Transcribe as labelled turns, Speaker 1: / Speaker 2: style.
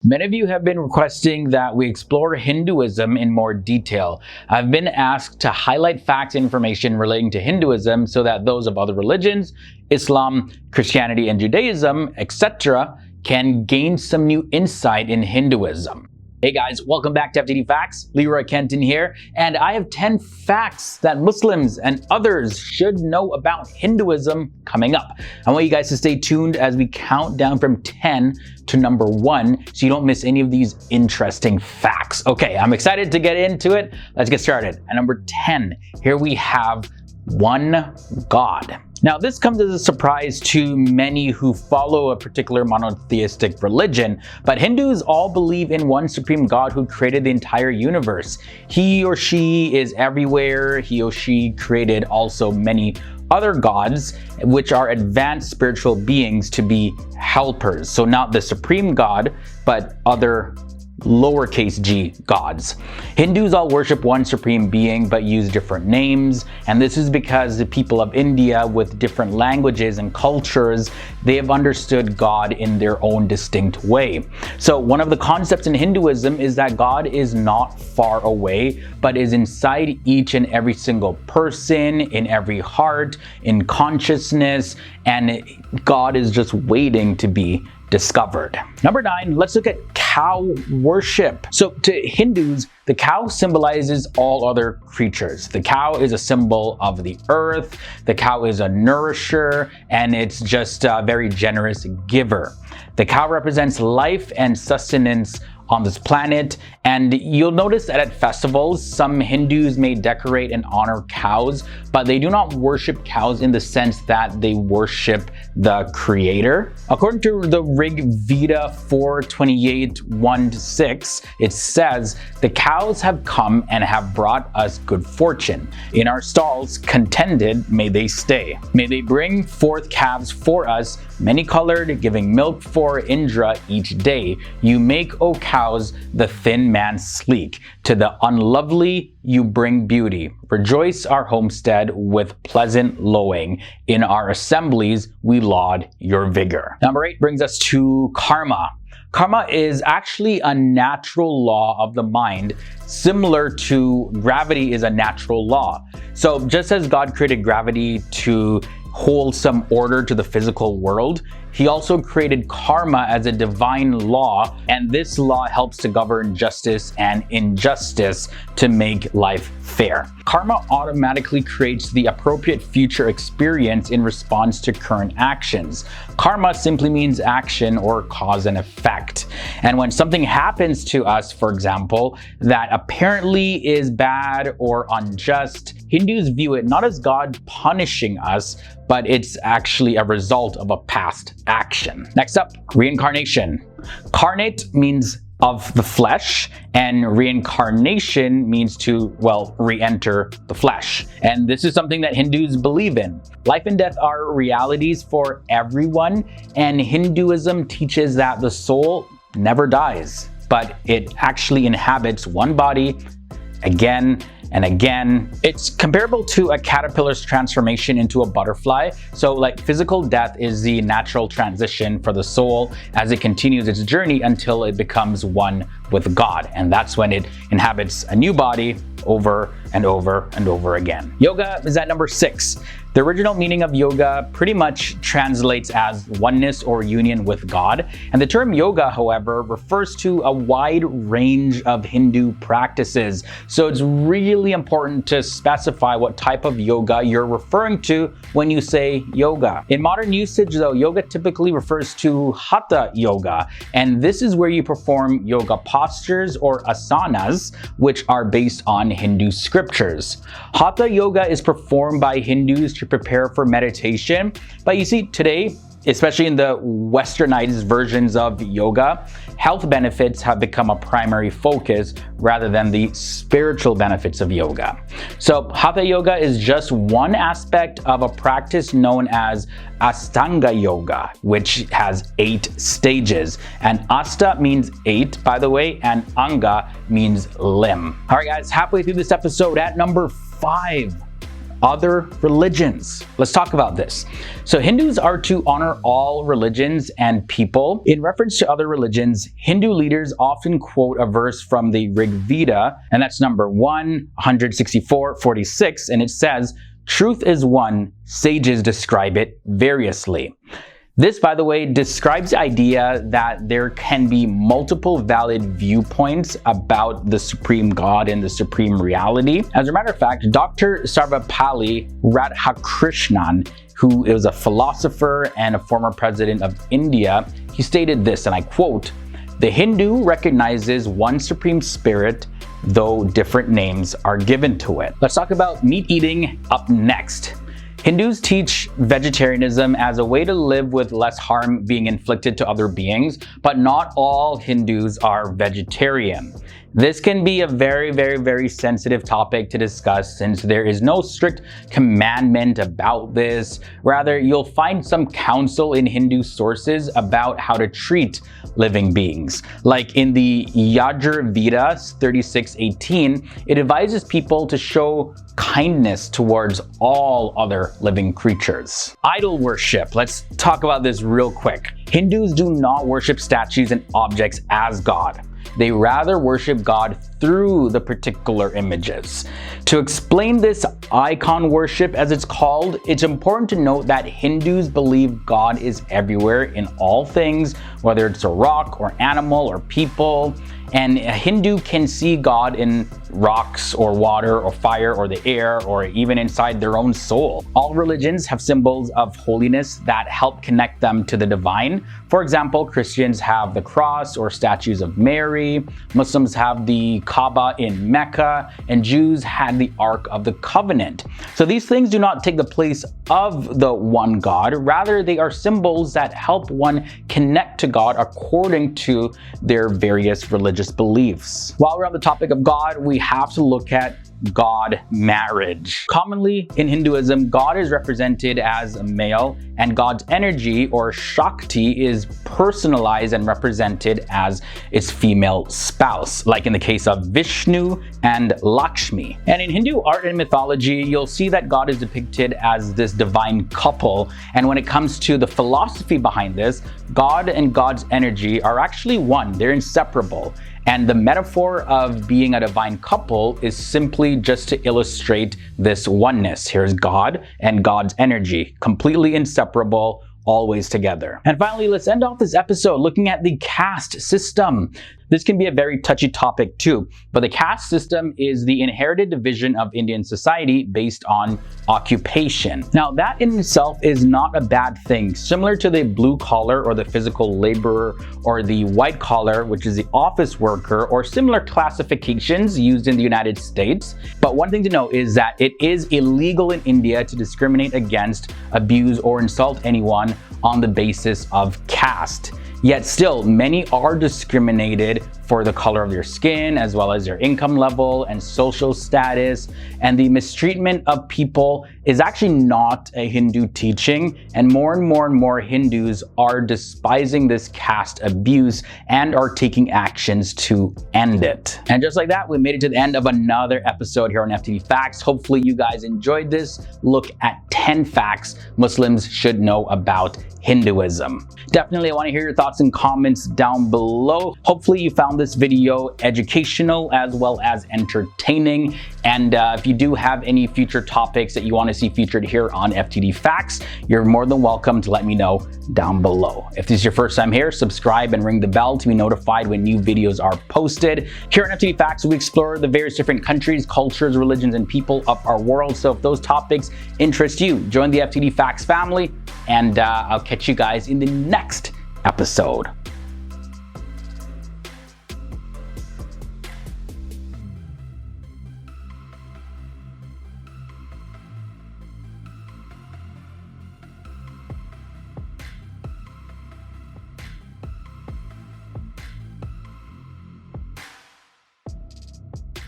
Speaker 1: Many of you have been requesting that we explore Hinduism in more detail. I've been asked to highlight facts and information relating to Hinduism so that those of other religions, Islam, Christianity, and Judaism, etc., can gain some new insight in Hinduism. Hey guys, welcome back to FTD Facts. Leroy Kenton here, and I have 10 facts that Muslims and others should know about Hinduism coming up. I want you guys to stay tuned as we count down from 10 to number 1 so you don't miss any of these interesting facts. Okay, I'm excited to get into it. Let's get started. At number 10, here we have one God. Now, this comes as a surprise to many who follow a particular monotheistic religion, but Hindus all believe in one supreme God who created the entire universe. He or she is everywhere. He or she created also many other gods, which are advanced spiritual beings to be helpers. So not the supreme God, but other lowercase g gods. Hindus all worship one supreme being but use different names, and this is because the people of India with different languages and cultures, they have understood God in their own distinct way. So one of the concepts in Hinduism is that God is not far away, but is inside each and every single person, in every heart, in consciousness, and God is just waiting to be discovered. Number 9, let's look at cow worship. So to Hindus, the cow symbolizes all other creatures. The cow is a symbol of the earth. The cow is a nourisher, and it's just a very generous giver. The cow represents life and sustenance on this planet, and you'll notice that at festivals, some Hindus may decorate and honor cows, but they do not worship cows in the sense that they worship the creator. According to the Rig Veda 4:28, 1-6, it says, "The cows have come and have brought us good fortune. In our stalls, contented may they stay. May they bring forth calves for us, many-colored, giving milk for Indra each day. You make, O cows, the thin man sleek. To the unlovely you bring beauty. Rejoice our homestead with pleasant lowing. In our assemblies we laud your vigor." Number 8 brings us to karma. Karma is actually a natural law of the mind, similar to gravity is a natural law. So just as God created gravity to hold some order to the physical world, he also created karma as a divine law, and this law helps to govern justice and injustice to make life fair. Karma automatically creates the appropriate future experience in response to current actions. Karma simply means action or cause and effect. And when something happens to us, for example, that apparently is bad or unjust, Hindus view it not as God punishing us, but it's actually a result of a past action. Next up, reincarnation. Carnate means of the flesh, and reincarnation means to, well, re-enter the flesh. And this is something that Hindus believe in. Life and death are realities for everyone, and Hinduism teaches that the soul never dies, but it actually inhabits one body again and again. It's comparable to a caterpillar's transformation into a butterfly. So like physical death is the natural transition for the soul as it continues its journey until it becomes one with God. And that's when it inhabits a new body over and over and over again. Yoga is at number 6. The original meaning of yoga pretty much translates as oneness or union with God. And the term yoga, however, refers to a wide range of Hindu practices. So it's really important to specify what type of yoga you're referring to when you say yoga. In modern usage, though, yoga typically refers to hatha yoga. And this is where you perform yoga postures or asanas, which are based on Hindu scriptures. Hatha yoga is performed by Hindus to prepare for meditation. But you see, today, especially in the westernized versions of yoga, health benefits have become a primary focus rather than the spiritual benefits of yoga. So hatha yoga is just one aspect of a practice known as Astanga yoga, which has 8 stages. And Asta means 8, by the way, and Anga means limb. All right, guys, halfway through this episode at number 5. other religions. Let's talk about this. So Hindus are to honor all religions and people. In reference to other religions, Hindu leaders often quote a verse from the Rig Veda, and that's number 164:46, and it says, "Truth is one, sages describe it variously." This, by the way, describes the idea that there can be multiple valid viewpoints about the Supreme God and the Supreme Reality. As a matter of fact, Dr. Sarvepalli Radhakrishnan, who is a philosopher and a former president of India, he stated this, and I quote, "The Hindu recognizes one Supreme Spirit, though different names are given to it." Let's talk about meat eating up next. Hindus teach vegetarianism as a way to live with less harm being inflicted to other beings, but not all Hindus are vegetarian. This can be a very sensitive topic to discuss since there is no strict commandment about this. Rather, you'll find some counsel in Hindu sources about how to treat living beings. Like in the Yajur Veda 36:18, it advises people to show kindness towards all other living creatures. Idol worship. Let's talk about this real quick. Hindus do not worship statues and objects as God. They rather worship God through the particular images. To explain this icon worship, as it's called, it's important to note that Hindus believe God is everywhere in all things, whether it's a rock or animal or people. And a Hindu can see God in rocks or water or fire or the air or even inside their own soul. All religions have symbols of holiness that help connect them to the divine. For example, Christians have the cross or statues of Mary, Muslims have the Kaaba in Mecca, and Jews had the Ark of the Covenant. So these things do not take the place of the one God, rather they are symbols that help one connect to God according to their various religious beliefs. While we're on the topic of God, we have to look at God marriage. Commonly in Hinduism, God is represented as a male, and God's energy or Shakti is personalized and represented as its female spouse, like in the case of Vishnu and Lakshmi. And in Hindu art and mythology, you'll see that God is depicted as this divine couple. And when it comes to the philosophy behind this, God and God's energy are actually one, they're inseparable. And the metaphor of being a divine couple is simply just to illustrate this oneness. Here's God and God's energy, completely inseparable, always together. And finally, let's end off this episode looking at the caste system. This can be a very touchy topic too, but the caste system is the inherited division of Indian society based on occupation. Now, that in itself is not a bad thing. Similar to the blue collar or the physical laborer or the white collar, which is the office worker, or similar classifications used in the United States. But one thing to know is that it is illegal in India to discriminate against, abuse, or insult anyone on the basis of caste. Yet still, many are discriminated for the color of their skin, as well as their income level and social status. And the mistreatment of people is actually not a Hindu teaching, and more Hindus are despising this caste abuse and are taking actions to end it. And just like that, we made it to the end of another episode here on FTD Facts. Hopefully you guys enjoyed this look at 10 facts Muslims should know about Hinduism. Definitely, I want to hear your thoughts and comments down below. Hopefully you found this video educational as well as entertaining. And if you do have any future topics that you want to see featured here on FTD Facts, you're more than welcome to let me know down below. If this is your first time here, subscribe and ring the bell to be notified when new videos are posted. Here on FTD Facts, we explore the various different countries, cultures, religions, and people of our world. So if those topics interest you, join the FTD Facts family, and I'll catch you guys in the next episode.